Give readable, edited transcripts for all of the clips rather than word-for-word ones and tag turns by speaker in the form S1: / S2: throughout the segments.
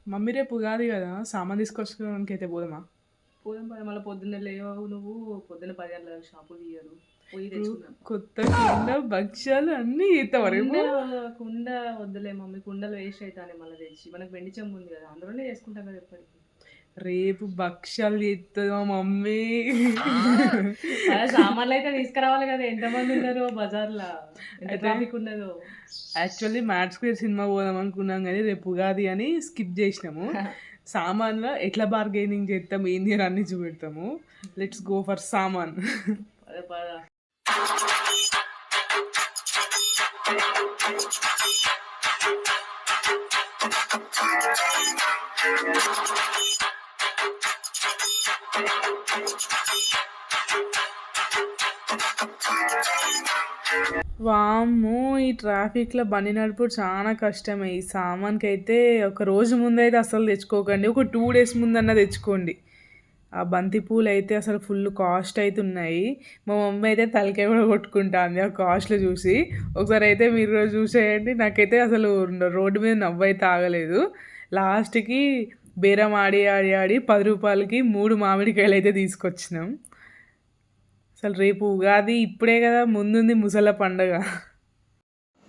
S1: Mummy రేపు ఉగాది కదా సామాన్ తీసుకొచ్చుకోవడానికి అయితే పోదామా?
S2: పోదాం పద మళ్ళీ పొద్దున్నే లేవు నువ్వు పొద్దున్న 10 గంటల షాపులు తీయరు పోయి
S1: ఇప్పుడు
S2: తెచ్చుకుందాం.
S1: కొత్త కుండ భక్ష్యాలు అన్నీ చేస్తావా
S2: కుండ
S1: రేపు?
S2: కుండ వద్దులే మమ్మీ, కుండలు వేస్ట్ అవుతానే మళ్ళీ తెచ్చి మనకు వెండి చెంబు ఉంది కదా అందులోనే చేసుకుంటాం కదా ఎప్పటికీ.
S1: రేపు భక్ష్యాలు చేస్తుంది మా మమ్మీ.
S2: అదే సామాన్లు అయితే తీసుకురావాలి కదా, ఎంతమంది ఉన్నారు బజార్లో, ఎంత
S1: అయితే
S2: ట్రాఫిక్ ఉన్నదో.
S1: యాక్చువల్లీ మ్యాట్ స్క్వేర్ సినిమా పోదాం అనుకున్నాం కానీ రేపు ఉగాది అని స్కిప్ చేసినాము. సామాన్లో ఎట్లా బార్గెనింగ్ చేస్తాం ఏంది అని అన్ని చూపెడతాము. లెట్స్ గో ఫర్ సామాన్.
S2: పద పద.
S1: వామ్మో! ఈ ట్రాఫిక్‌లో బండి నడుపుడు చాలా కష్టమే. ఈ సామాన్‌కైతే ఒక రోజు ముందైతే అస్సలు తెచ్చుకోకండి. ఒక 2 డేస్ ముందన్నా తెచ్చుకోండి. ఆ బంతి పూలైతే అసలు ఫుల్ కాస్ట్ అయితున్నాయి. మా మమ్మీ అయితే తలకాయ కూడా కొట్టుకుంటాంది ఆ కాస్ట్‌లు చూసి. ఒకసారి అయితే మీరు కూడా చూసేయండి. నాకైతే అసలు రోడ్డు మీద నవ్వైతే ఆగలేదు. లాస్ట్‌కి బేరం ఆడి, ఆడి, ఆడి రూ. 10కి 3 మామిడికాయలైతే తీసుకొచ్చినాం. అసలు రేపు ఉగాది ఇప్పుడే కదా, ముందుంది ముసల పండగ.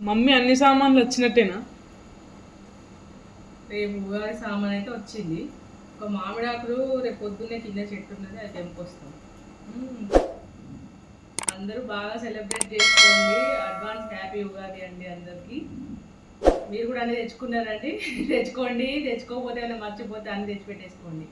S1: మమ్మీ అన్ని సామాన్లు వచ్చినట్టేనా?
S2: రేపు ఉగాది సామాన్ అయితే వచ్చింది. ఒక మామిడాకులు రేపు పొద్దున్నే కింద చెట్టు ఉన్నది, అది తెంపొస్తాం. అందరూ బాగా సెలబ్రేట్ చేసుకోండి. అడ్వాన్స్ హ్యాపీ ఉగాది అండి అందరికీ. మీరు కూడా అన్ని తెచ్చుకున్నారండి. తెచ్చుకోండి, తెచ్చుకోకపోతే ఏమైనా మర్చిపోతే అన్ని తెచ్చిపెట్టేసుకోండి.